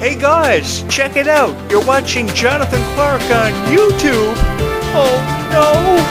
Hey guys, check it out. You're watching Jonathan Clarke on YouTube. Oh no!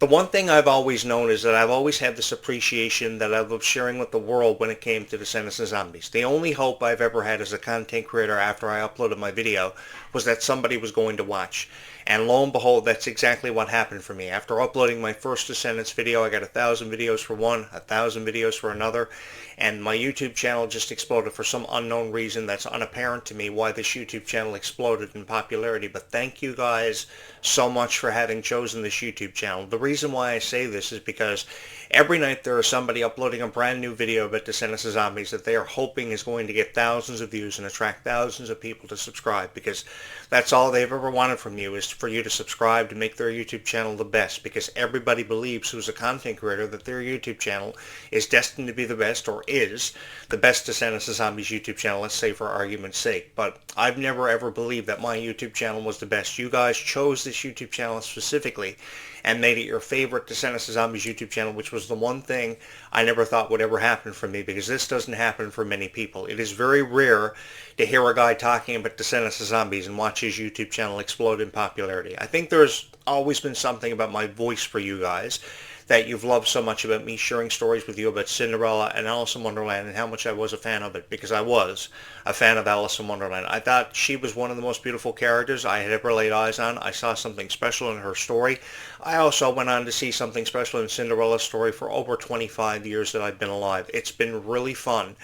The one thing I've always known is that I've always had this appreciation that I love sharing with the world when it came to Descendants and Zombies. The only hope I've ever had as a content creator after I uploaded my video was that somebody was going to watch. And lo and behold, that's exactly what happened for me. After uploading my first Descendants video, I got 1,000 videos for one, 1,000 videos for another, and my YouTube channel just exploded for some unknown reason that's unapparent to me why this YouTube channel exploded in popularity. But thank you guys so much for having chosen this YouTube channel. The reason why I say this is because every night there is somebody uploading a brand new video about Descendants of Zombies that they are hoping is going to get thousands of views and attract thousands of people to subscribe, because that's all they've ever wanted from you, is for you to subscribe to make their YouTube channel the best, because everybody believes who's a content creator that their YouTube channel is destined to be the best, or is the best Descendants of Zombies YouTube channel, let's say for argument's sake. But I've never ever believed that my YouTube channel was the best. You guys chose this YouTube channel specifically and made it your favorite Descendants of Zombies YouTube channel, which was the one thing I never thought would ever happen for me, because this doesn't happen for many people. It is very rare to hear a guy talking about Descendants of Zombies and watch his YouTube channel explode in popularity. I think there's always been something about my voice for you guys that you've loved so much about me sharing stories with you about Cinderella and Alice in Wonderland, and how much I was a fan of it, because I was a fan of Alice in Wonderland. I thought she was one of the most beautiful characters I had ever laid eyes on. I saw something special in her story. I also went on to see something special in Cinderella's story for over 25 years that I've been alive. It's been really fun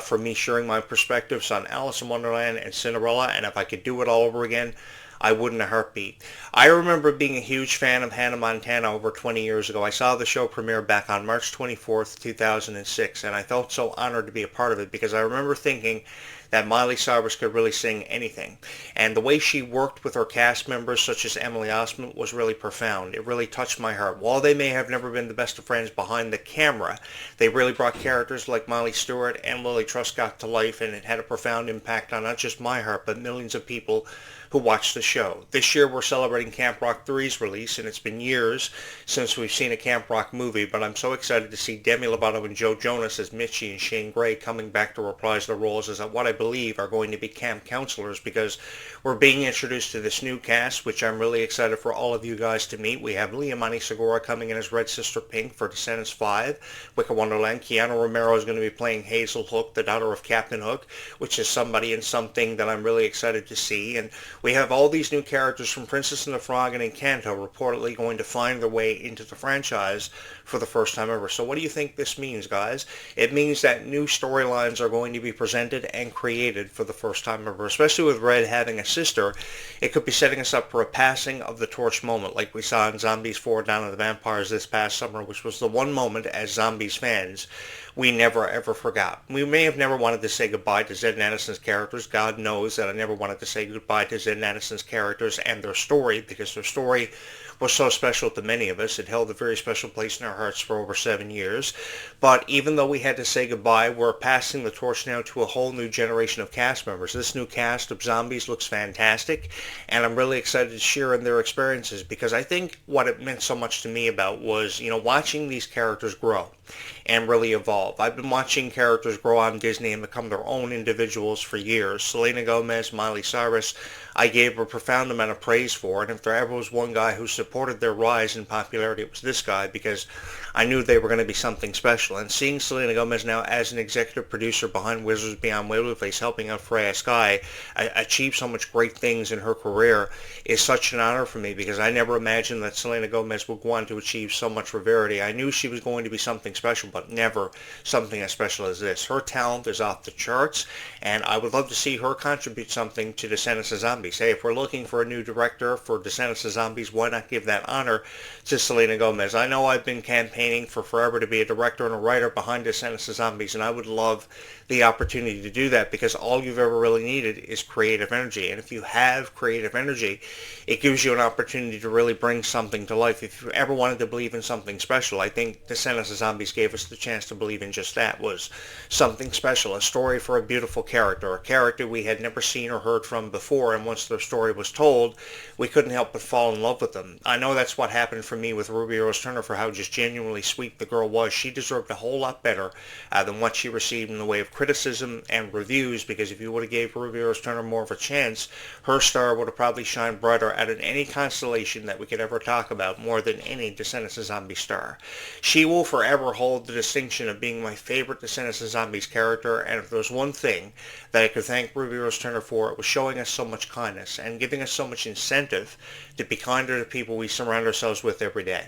for me sharing my perspectives on Alice in Wonderland and Cinderella, and if I could do it all over again, I would in a heartbeat. I remember being a huge fan of Hannah Montana over 20 years ago. I saw the show premiere back on March 24th, 2006, and I felt so honored to be a part of it, because I remember thinking that Miley Cyrus could really sing anything. And the way she worked with her cast members, such as Emily Osment, was really profound. It really touched my heart. While they may have never been the best of friends behind the camera, they really brought characters like Miley Stewart and Lily Truscott to life, and it had a profound impact on not just my heart, but millions of people who watched the show. This year we're celebrating Camp Rock 3's release, and it's been years since we've seen a Camp Rock movie, but I'm so excited to see Demi Lovato and Joe Jonas as Mitchie and Shane Gray coming back to reprise their roles as what I believe are going to be camp counselors, because we're being introduced to this new cast, which I'm really excited for all of you guys to meet. We have Liamani Segura coming in as Red Sister Pink for Descendants 5, Wicked Wonderland. Keanu Romero is going to be playing Hazel Hook, the daughter of Captain Hook, which is somebody and something that I'm really excited to see. And we have all these new characters from Princess and the Frog and Encanto reportedly going to find their way into the franchise for the first time ever. So what do you think this means, guys? It means that new storylines are going to be presented and created for the first time ever. Especially with Red having a sister, it could be setting us up for a passing of the torch moment, like we saw in Zombies 4: Dawn of the Vampires this past summer, which was the one moment as Zombies fans we never ever forgot. We may have never wanted to say goodbye to Zed and Addison's characters. God knows that I never wanted to say goodbye to Zed and Addison's characters and their story, because their story was so special to many of us. It held a very special place in our hearts for over 7 years. But even though we had to say goodbye, we're passing the torch now to a whole new generation of cast members. This new cast of Zombies looks fantastic, and I'm really excited to share in their experiences, because I think what it meant so much to me about was, watching these characters grow and really evolve. I've been watching characters grow on Disney and become their own individuals for years. Selena Gomez, Miley Cyrus, I gave a profound amount of praise for, and if there ever was one guy who supported their rise in popularity, it was this guy, because I knew they were going to be something special. And seeing Selena Gomez now as an executive producer behind Wizards Beyond Waverly Place, helping out Freya Sky achieve so much great things in her career, is such an honor for me, because I never imagined that Selena Gomez would go on to achieve so much rarity. I knew she was going to be something special, but never something as special as this. Her talent is off the charts, and I would love to see her contribute something to Descendants of Zombies. Hey, if we're looking for a new director for Descendants of Zombies, why not give that honor to Selena Gomez? I know I've been campaigning for forever to be a director and a writer behind Descendants of Zombies, and I would love the opportunity to do that, because all you've ever really needed is creative energy. And if you have creative energy, it gives you an opportunity to really bring something to life. If you ever wanted to believe in something special, I think Descendants of Zombies gave us the chance to believe in just that, was something special, a story for a beautiful character, a character we had never seen or heard from before, and once their story was told, we couldn't help but fall in love with them. I know that's what happened for me with Ruby Rose Turner, for how just genuinely sweet the girl was. She deserved a whole lot better than what she received in the way of criticism and reviews, because if you would have gave Ruby Rose Turner more of a chance, her star would have probably shined brighter out of any constellation that we could ever talk about, more than any Descendants of Zombies star. She will forever hold the distinction of being my favorite Descendants of Zombies character, and if there was one thing that I could thank Ruby Rose Turner for, it was showing us so much kindness and giving us so much incentive to be kinder to people we surround ourselves with every day.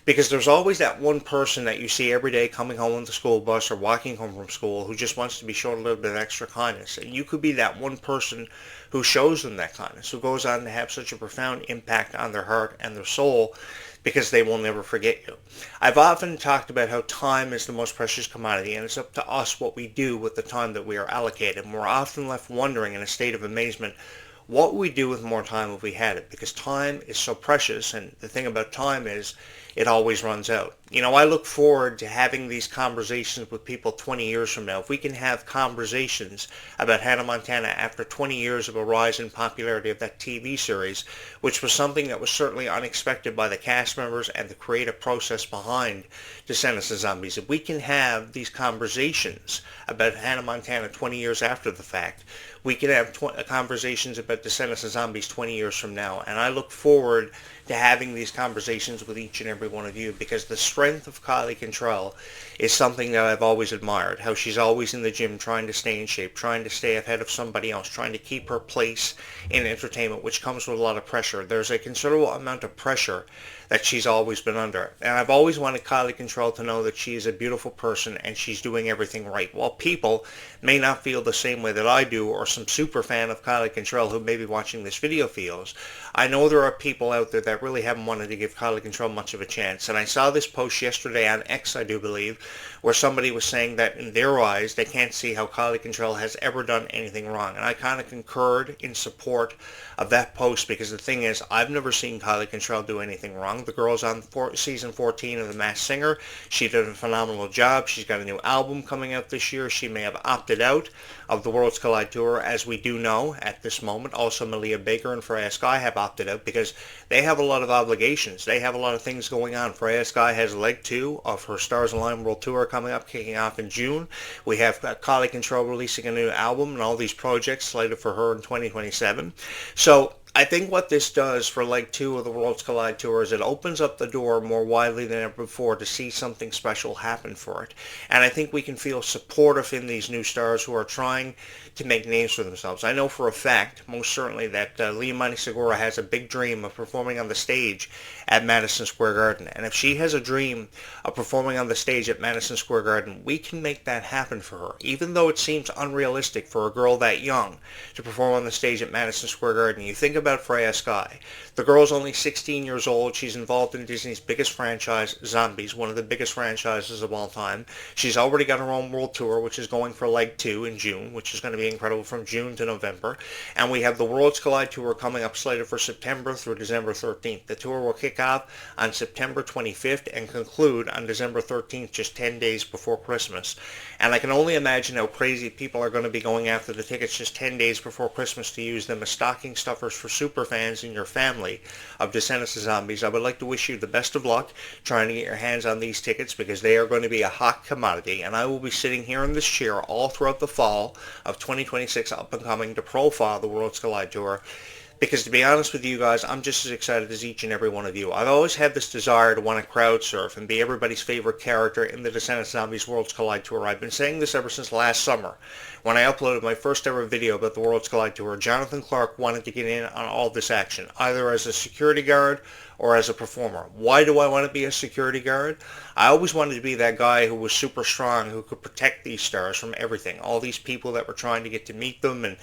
Because there's always that one person that you see every day coming home on the school bus or walking home from school who just wants to be shown a little bit of extra kindness. And you could be that one person who shows them that kindness, who goes on to have such a profound impact on their heart and their soul, because they will never forget you. I've often talked about how time is the most precious commodity, and it's up to us what we do with the time that we are allocated. And we're often left wondering in a state of amazement, what would we do with more time if we had it? Because time is so precious, and the thing about time is it always runs out. You know, I look forward to having these conversations with people 20 years from now. If we can have conversations about Hannah Montana after 20 years of a rise in popularity of that TV series, which was something that was certainly unexpected by the cast members and the creative process behind Descendants of Zombies. If we can have these conversations about Hannah Montana 20 years after the fact, we can have conversations about Descendants of Zombies 20 years from now. And I look forward to having these conversations with each and every one of you, because the strength of Kylie Cantrell is something that I've always admired. How she's always in the gym trying to stay in shape, trying to stay ahead of somebody else, trying to keep her place in entertainment, which comes with a lot of pressure. There's a considerable amount of pressure that she's always been under. And I've always wanted Kylie Cantrell to know that she is a beautiful person and she's doing everything right. While people may not feel the same way that I do, or some super fan of Kylie Cantrell who may be watching this video feels, I know there are people out there that really haven't wanted to give Kylie Cantrell much of a chance. And I saw this post yesterday on X, I do believe, where somebody was saying that in their eyes they can't see how Kylie Cantrell has ever done anything wrong. And I kind of concurred in support of that post, because the thing is, I've never seen Kylie Cantrell do anything wrong. The girl's on season 14 of The Masked Singer. She did a phenomenal job. She's got a new album coming out this year. She may have opted out of the Worlds Collide Tour, as we do know at this moment. Also, Malia Baker and Freya Sky have opted out because they have a lot of obligations. They have a lot of things going on. Freya Sky has leg 2 of her Stars Align World Tour coming up, kicking off in June. We have Kylie Cantrell releasing a new album and all these projects slated for her in 2027. So I think what this does for leg 2 of the Worlds Collide Tour is it opens up the door more widely than ever before to see something special happen for it. And I think we can feel supportive in these new stars who are trying to make names for themselves. I know for a fact, most certainly, that Liamani Segura has a big dream of performing on the stage at Madison Square Garden. And if she has a dream of performing on the stage at Madison Square Garden, we can make that happen for her. Even though it seems unrealistic for a girl that young to perform on the stage at Madison Square Garden. You think about Freya Sky. The girl's only 16 years old. She's involved in Disney's biggest franchise, Zombies, one of the biggest franchises of all time. She's already got her own world tour, which is going for leg 2 in June, which is going to be incredible, from June to November. And we have the Worlds Collide Tour coming up, slated for September through December 13th. The tour will kick off on September 25th and conclude on December 13th, just 10 days before Christmas. And I can only imagine how crazy people are going to be going after the tickets just 10 days before Christmas to use them as stocking stuffers for superfans in your family of Descendants of Zombies. I would like to wish you the best of luck trying to get your hands on these tickets, because they are going to be a hot commodity. And I will be sitting here in this chair all throughout the fall of 2026 up and coming to profile the Worlds Collide Tour. Because to be honest with you guys, I'm just as excited as each and every one of you. I've always had this desire to want to crowd surf and be everybody's favorite character in the Descendants of Zombies Worlds Collide Tour. I've been saying this ever since last summer, when I uploaded my first ever video about the Worlds Collide Tour. Jonathan Clarke wanted to get in on all this action, either as a security guard or as a performer. Why do I want to be a security guard? I always wanted to be that guy who was super strong, who could protect these stars from everything. All these people that were trying to get to meet them and,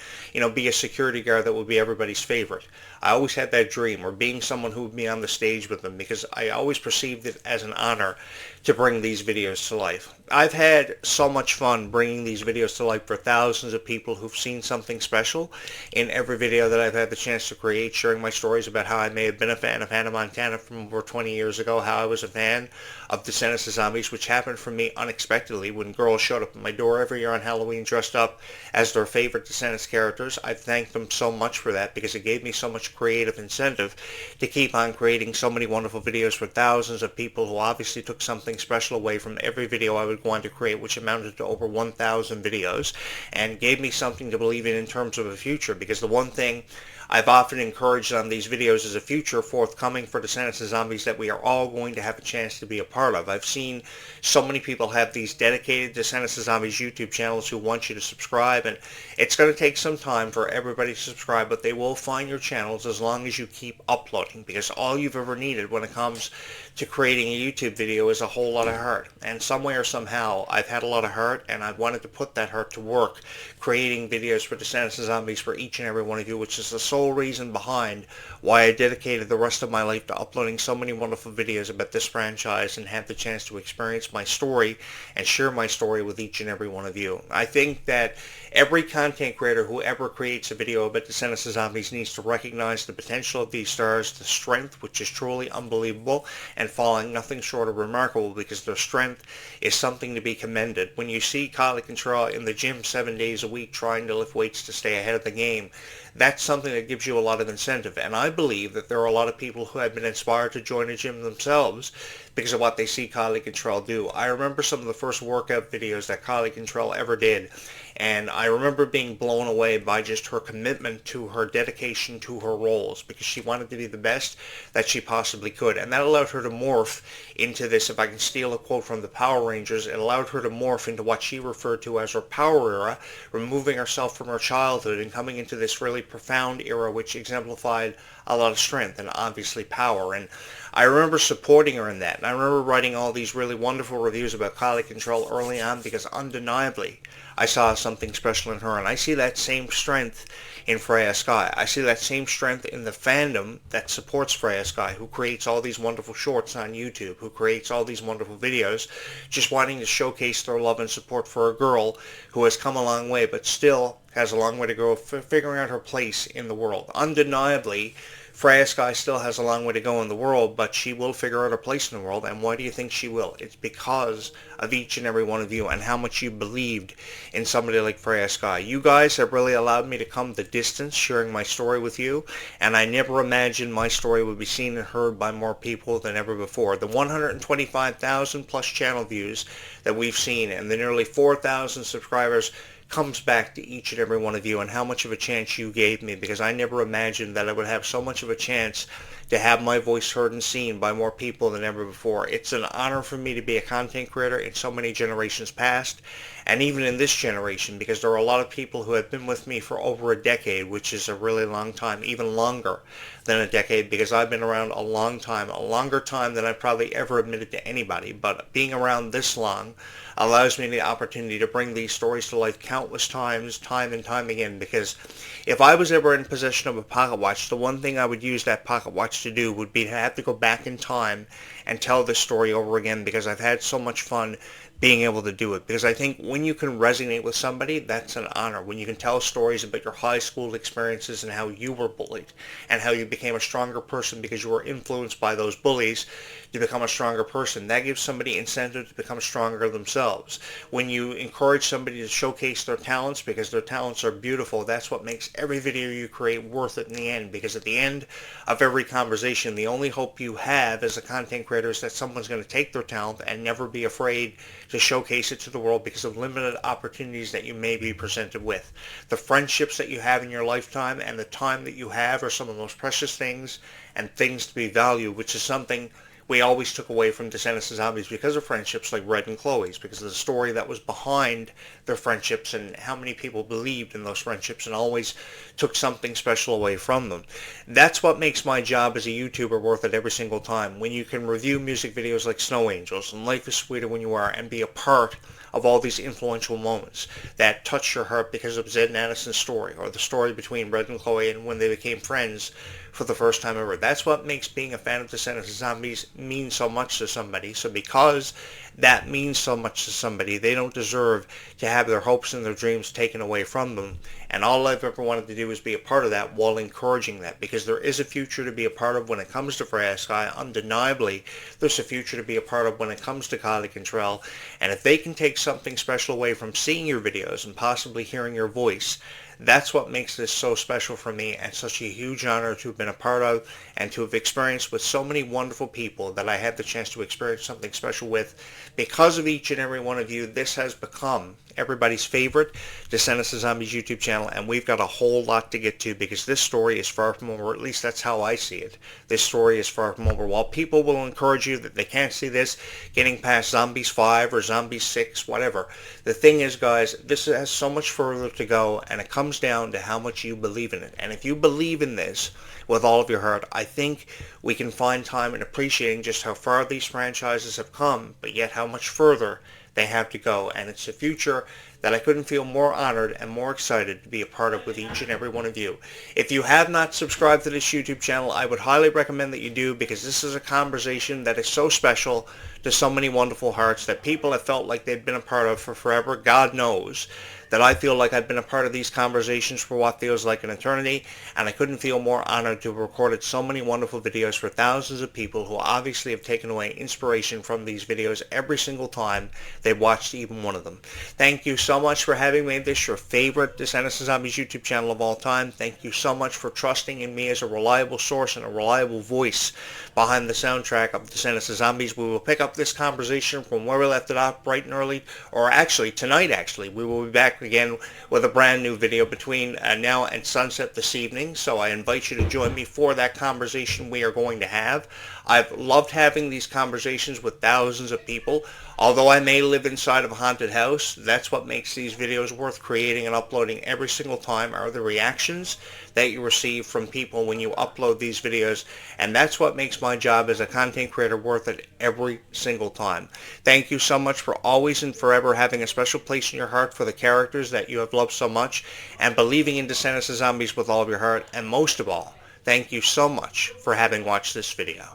be a security guard that would be everybody's favorite. I always had that dream, or being someone who would be on the stage with them, because I always perceived it as an honor to bring these videos to life. I've had so much fun bringing these videos to life for thousands of people who've seen something special in every video that I've had the chance to create, sharing my stories about how I may have been a fan of Hannah Montana from over 20 years ago, how I was a fan of Descendants of Zombies, which happened for me unexpectedly when girls showed up at my door every year on Halloween dressed up as their favorite Descendants characters. I thanked them so much for that because it gave me so much creative incentive to keep on creating so many wonderful videos for thousands of people who obviously took something special away from every video I would go on to create, which amounted to over 1,000 videos, and gave me something to believe in terms of a future, because the one thing I've often encouraged on these videos is a future forthcoming for Descendants of Zombies that we are all going to have a chance to be a part of. I've seen so many people have these dedicated Descendants of Zombies YouTube channels who want you to subscribe, and it's going to take some time for everybody to subscribe, but they will find your channels as long as you keep uploading, because all you've ever needed when it comes to creating a YouTube video is a whole lot of heart. And some way or somehow, I've had a lot of heart, and I've wanted to put that heart to work, creating videos for Descendants of Zombies for each and every one of you, which is the sole reason behind why I dedicated the rest of my life to uploading so many wonderful videos about this franchise and have the chance to experience my story and share my story with each and every one of you. I think that every content creator who ever creates a video about Descendants of Zombies needs to recognize the potential of these stars, the strength, which is truly unbelievable and falling nothing short of remarkable, because their strength is something to be commended. When you see Clarke in the gym 7 days a week trying to lift weights to stay ahead of the game, that's something that gives you a lot of incentive. And I believe that there are a lot of people who have been inspired to join a gym themselves because of what they see Clarke do. I remember some of the first workout videos that Clarke ever did, and I remember being blown away by just her commitment to her dedication to her roles, because she wanted to be the best that she possibly could. And that allowed her to morph into this, if I can steal a quote from the Power Rangers, it allowed her to morph into what she referred to as her power era, removing herself from her childhood and coming into this really profound era which exemplified a lot of strength and obviously power. And I remember supporting her in that. And I remember writing all these really wonderful reviews about Clarke early on, because undeniably I saw something special in her. And I see that same strength in Freya Sky. I see that same strength in the fandom that supports Freya Sky, who creates all these wonderful shorts on YouTube, who creates all these wonderful videos, just wanting to showcase their love and support for a girl who has come a long way, but still has a long way to go figuring out her place in the world. Undeniably, Freya Sky still has a long way to go in the world, but she will figure out her place in the world. And why do you think she will? It's because of each and every one of you and how much you believed in somebody like Freya Sky. You guys have really allowed me to come the distance sharing my story with you, and I never imagined my story would be seen and heard by more people than ever before. The 125,000 plus channel views that we've seen and the nearly 4,000 subscribers comes back to each and every one of you and how much of a chance you gave me, because I never imagined that I would have so much of a chance to have my voice heard and seen by more people than ever before. It's an honor for me to be a content creator in so many generations past, and even in this generation, because there are a lot of people who have been with me for over a decade, which is a really long time, even longer than a decade, because I've been around a long time, a longer time than I probably ever admitted to anybody. But being around this long allows me the opportunity to bring these stories to life countless times, time and time again, because if I was ever in possession of a pocket watch, the one thing I would use that pocket watch to do would be to have to go back in time and tell this story over again, because I've had so much fun being able to do it. Because I think when you can resonate with somebody, that's an honor. When you can tell stories about your high school experiences and how you were bullied and how you became a stronger person because you were influenced by those bullies to become a stronger person, that gives somebody incentive to become stronger themselves. When you encourage somebody to showcase their talents because their talents are beautiful, that's what makes every video you create worth it in the end. Because at the end of every conversation, the only hope you have as a content creator is that someone's going to take their talent and never be afraid to showcase it to the world because of limited opportunities that you may be presented with. The friendships that you have in your lifetime and the time that you have are some of the most precious things and things to be valued, which is something we always took away from Descendants of Zombies because of friendships like Red and Chloe's, because of the story that was behind their friendships and how many people believed in those friendships and always took something special away from them. That's what makes my job as a YouTuber worth it every single time. When you can review music videos like Snow Angels and Life is Sweeter When You Are and be a part of all these influential moments that touch your heart because of Zed and Addison's story, or the story between Red and Chloe and when they became friends for the first time ever. That's what makes being a fan of Descendants of Zombies mean so much to somebody. So because that means so much to somebody, they don't deserve to have their hopes and their dreams taken away from them. And all I've ever wanted to do is be a part of that while encouraging that, because there is a future to be a part of when it comes to Freya Sky. Undeniably, there's a future to be a part of when it comes to Kylie Contrell. And if they can take something special away from seeing your videos and possibly hearing your voice, that's what makes this so special for me and such a huge honor to have been a part of and to have experienced with so many wonderful people that I had the chance to experience something special with. Because of each and every one of you, this has become everybody's favorite Descendants of Zombies YouTube channel, and we've got a whole lot to get to because this story is far from over. At least that's how I see it. This story is far from over. While people will encourage you that they can't see this getting past Zombies 5 or Zombies 6, whatever, the thing is, guys, this has so much further to go, and it comes down to how much you believe in it. And if you believe in this with all of your heart, I think we can find time in appreciating just how far these franchises have come, but yet how much further they have to go. And it's a future that I couldn't feel more honored and more excited to be a part of with each and every one of you. If you have not subscribed to this YouTube channel, I would highly recommend that you do, because this is a conversation that is so special to so many wonderful hearts that people have felt like they've been a part of for forever. God knows that I feel like I've been a part of these conversations for what feels like an eternity, and I couldn't feel more honored to have recorded so many wonderful videos for thousands of people who obviously have taken away inspiration from these videos every single time they've watched even one of them. Thank you so much for having made this your favorite Descendants of Zombies YouTube channel of all time. Thank you so much for trusting in me as a reliable source and a reliable voice behind the soundtrack of Descendants of Zombies. We will pick up this conversation from where we left it off bright and early, or actually tonight. We will be back again with a brand new video between now and sunset this evening, so I invite you to join me for that conversation we are going to have. I've loved having these conversations with thousands of people. Although I may live inside of a haunted house, that's what makes these videos worth creating and uploading every single time, are the reactions that you receive from people when you upload these videos, and that's what makes my job as a content creator worth it every single time. Thank you so much for always and forever having a special place in your heart for the characters that you have loved so much, and believing in Descendants of Zombies with all of your heart, and most of all, thank you so much for having watched this video.